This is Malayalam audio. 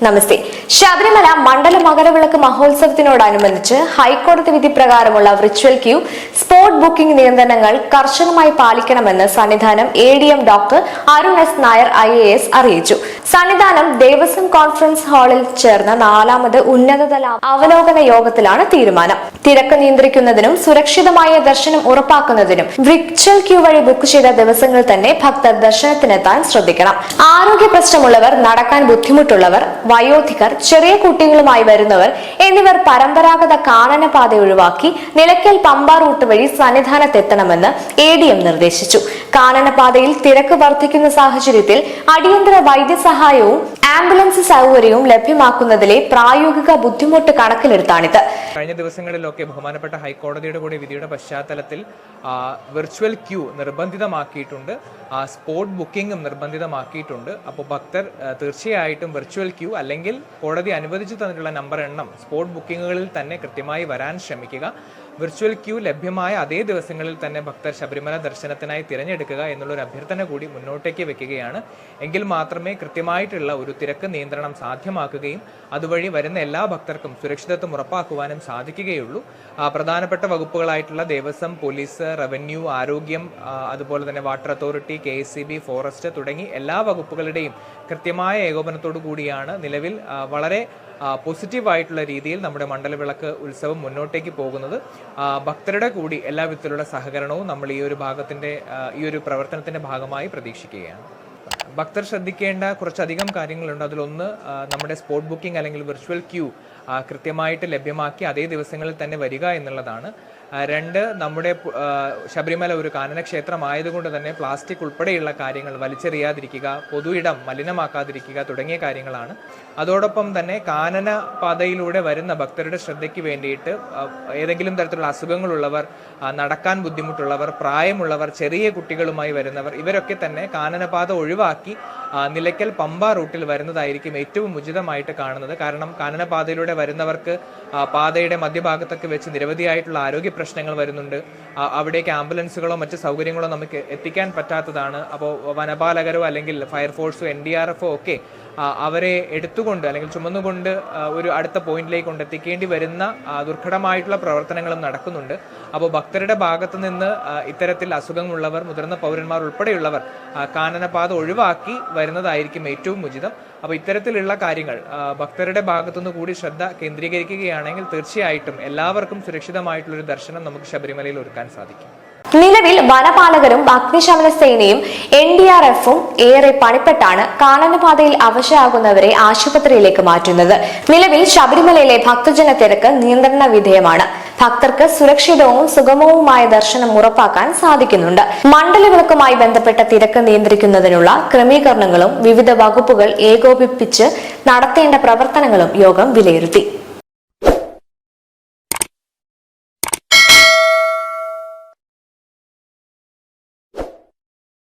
നമസ്തേ. ശബരിമല മണ്ഡല മകരവിളക്ക് മഹോത്സവത്തിനോടനുബന്ധിച്ച് ഹൈക്കോടതി വിധി പ്രകാരമുള്ള വിർച്വൽ ക്യൂ, സ്പോട്ട് ബുക്കിംഗ് നിയന്ത്രണങ്ങൾ കർശനമായി പാലിക്കണമെന്ന് Sannidhanam ADM doctor Arun S. Nair IAS അറിയിച്ചു. സന്നിധാനം ദേവസ്വം കോൺഫറൻസ് ഹാളിൽ ചേർന്ന 4ാമത് ഉന്നതതല അവലോകന യോഗത്തിലാണ് തീരുമാനം. തിരക്ക് നിയന്ത്രിക്കുന്നതിനും സുരക്ഷിതമായ ദർശനം ഉറപ്പാക്കുന്നതിനും വിർച്വൽ ക്യൂ വഴി ബുക്ക് ചെയ്ത ദിവസങ്ങളിൽ തന്നെ ഭക്തർ ദർശനത്തിനെത്താൻ ശ്രദ്ധിക്കണം. ആരോഗ്യ പ്രശ്നമുള്ളവർ, നടക്കാൻ ബുദ്ധിമുട്ടുള്ളവർ, വയോധികർ, ചെറിയ കുട്ടികളുമായി വരുന്നവർ എന്നിവർ പരമ്പരാഗത കാനനപാത ഒഴിവാക്കി നിലയ്ക്കൽ പമ്പ റൂട്ട് വഴി സന്നിധാനത്തെത്തണമെന്ന് ADM നിർദ്ദേശിച്ചു. കാനനപാതയിൽ തിരക്ക് വർദ്ധിക്കുന്ന സാഹചര്യത്തിൽ അടിയന്തര വൈദ്യസഹായവും ആംബുലൻസ് സൗകര്യവും ലഭ്യമാക്കുന്നതിലെ പ്രായോഗിക ബുദ്ധിമുട്ട് കണക്കിലെടുത്താണിത്. കഴിഞ്ഞ ദിവസങ്ങളിലൊക്കെ ബഹുമാനപ്പെട്ട ഹൈക്കോടതിയുടെ കൂടി വിധിയുടെ പശ്ചാത്തലത്തിൽ വിർച്വൽ ക്യൂ നിർബന്ധിതമാക്കിയിട്ടുണ്ട്, സ്പോട്ട് ബുക്കിംഗും നിർബന്ധിതമാക്കിയിട്ടുണ്ട്. അപ്പോൾ ഭക്തർ തീർച്ചയായിട്ടും വിർച്വൽ ക്യൂ അല്ലെങ്കിൽ കോടതി അനുവദിച്ചു തന്നിട്ടുള്ള നമ്പർ എണ്ണം സ്പോട്ട് ബുക്കിങ്ങുകളിൽ തന്നെ കൃത്യമായി വരാൻ ശ്രമിക്കുക. വിർച്വൽ ക്യൂ ലഭ്യമായ അതേ ദിവസങ്ങളിൽ തന്നെ ഭക്തർ ശബരിമല ദർശനത്തിനായി തിരഞ്ഞെടുക്കുക എന്നുള്ളൊരു അഭ്യർത്ഥന കൂടി മുന്നോട്ടേക്ക് വെക്കുകയാണ്. എങ്കിൽ മാത്രമേ കൃത്യമായിട്ടുള്ള ഒരു തിരക്ക് നിയന്ത്രണം സാധ്യമാക്കുകയും അതുവഴി വരുന്ന എല്ലാ ഭക്തർക്കും സുരക്ഷിതത്വം ഉറപ്പാക്കുവാനും സാധിക്കുകയുള്ളൂ. പ്രധാനപ്പെട്ട വകുപ്പുകളായിട്ടുള്ള ദേവസ്വം, പോലീസ്, റവന്യൂ, ആരോഗ്യം, അതുപോലെ തന്നെ വാട്ടർ അതോറിറ്റി, KSEB, ഫോറസ്റ്റ് തുടങ്ങി എല്ലാ വകുപ്പുകളുടെയും കൃത്യമായ ഏകോപനത്തോടു കൂടിയാണ് നിലവിൽ വളരെ പോസിറ്റീവായിട്ടുള്ള രീതിയിൽ നമ്മുടെ മണ്ഡലവിളക്ക് ഉത്സവം മുന്നോട്ടേക്ക് പോകുന്നത്. ഭക്തരുടെ കൂടി എല്ലാ വിധത്തിലുള്ള സഹകരണവും നമ്മൾ ഈ ഒരു പ്രവർത്തനത്തിന്റെ ഭാഗമായി പ്രതീക്ഷിക്കുകയാണ്. ഭക്തർ ശ്രദ്ധിക്കേണ്ട കുറച്ചധികം കാര്യങ്ങളുണ്ട്. അതിലൊന്ന്, നമ്മുടെ സ്പോട്ട് ബുക്കിംഗ് അല്ലെങ്കിൽ വിർച്വൽ ക്യൂ കൃത്യമായിട്ട് ലഭ്യമാക്കി അതേ ദിവസങ്ങളിൽ തന്നെ വരിക എന്നുള്ളതാണ്. 2, നമ്മുടെ ശബരിമല ഒരു കാനന ക്ഷേത്രമായതുകൊണ്ട് തന്നെ പ്ലാസ്റ്റിക് ഉൾപ്പെടെയുള്ള കാര്യങ്ങൾ വലിച്ചെറിയാതിരിക്കുക, പൊതു ഇടം മലിനമാക്കാതിരിക്കുക തുടങ്ങിയ കാര്യങ്ങളാണ്. അതോടൊപ്പം തന്നെ കാനന പാതയിലൂടെ വരുന്ന ഭക്തരുടെ ശ്രദ്ധയ്ക്ക് വേണ്ടിയിട്ട് ഏതെങ്കിലും തരത്തിലുള്ള അസുഖങ്ങളുള്ളവർ, നടക്കാൻ ബുദ്ധിമുട്ടുള്ളവർ, പ്രായമുള്ളവർ, ചെറിയ കുട്ടികളുമായി വരുന്നവർ ഇവരൊക്കെ തന്നെ കാനനപാത ഒഴിവാക്കി നിലയ്ക്കൽ പമ്പ റൂട്ടിൽ വരുന്നതായിരിക്കും ഏറ്റവും ഉചിതമായിട്ട് കാണുന്നത്. കാരണം കാനനപാതയിലൂടെ വരുന്നവർക്ക് പാതയുടെ മധ്യഭാഗത്തൊക്കെ വെച്ച് നിരവധിയായിട്ടുള്ള ആരോഗ്യ പ്രശ്നങ്ങൾ വരുന്നുണ്ട്. അവിടേക്ക് ആംബുലൻസുകളോ മറ്റ് സൗകര്യങ്ങളോ നമുക്ക് എത്തിക്കാൻ പറ്റാത്തതാണ്. അപ്പോൾ വനപാലകരോ അല്ലെങ്കിൽ ഫയർഫോഴ്സോ NDRF ഒക്കെ അവരെ എടുത്തുകൊണ്ട് അല്ലെങ്കിൽ ചുമന്നുകൊണ്ട് ഒരു അടുത്ത പോയിന്റിലേക്ക് കൊണ്ടെത്തിക്കേണ്ടി വരുന്ന ദുർഘടമായിട്ടുള്ള പ്രവർത്തനങ്ങളും നടക്കുന്നുണ്ട്. അപ്പോൾ ഭക്തരുടെ ഭാഗത്തു നിന്ന് ഇത്തരത്തിൽ അസുഖങ്ങളുള്ളവർ, മുതിർന്ന പൗരന്മാർ ഉൾപ്പെടെയുള്ളവർ കാനനപാത ഒഴിവാക്കി വരുന്നതായിരിക്കും ഏറ്റവും ഉചിതം. അപ്പോൾ ഇത്തരത്തിലുള്ള കാര്യങ്ങൾ ഭക്തരുടെ ഭാഗത്തുനിന്ന് കൂടി ശ്രദ്ധ കേന്ദ്രീകരിക്കുകയാണെങ്കിൽ തീർച്ചയായിട്ടും എല്ലാവർക്കും സുരക്ഷിതമായിട്ടുള്ളൊരു ദർശനം നമുക്ക് ശബരിമലയിൽ ഒരുക്കാൻ സാധിക്കും. നിലവിൽ വനപാലകരും അഗ്നിശമന സേനയും NDRF-ഉം ഏറെ പണിപ്പെട്ടാണ് കാനനപാതയിൽ അവശരാകുന്നവരെ ആശുപത്രിയിലേക്ക് മാറ്റുന്നത്. നിലവിൽ ശബരിമലയിലെ ഭക്തജന തിരക്ക് നിയന്ത്രണ വിധേയമാണ്. ഭക്തർക്ക് സുരക്ഷിതവും സുഗമവുമായ ദർശനം ഉറപ്പാക്കാൻ സാധിക്കുന്നുണ്ട്. മണ്ഡലവിളക്കുമായി ബന്ധപ്പെട്ട തിരക്ക് നിയന്ത്രിക്കുന്നതിനുള്ള ക്രമീകരണങ്ങളും വിവിധ വകുപ്പുകൾ ഏകോപിപ്പിച്ച് നടത്തേണ്ട പ്രവർത്തനങ്ങളും യോഗം വിലയിരുത്തി.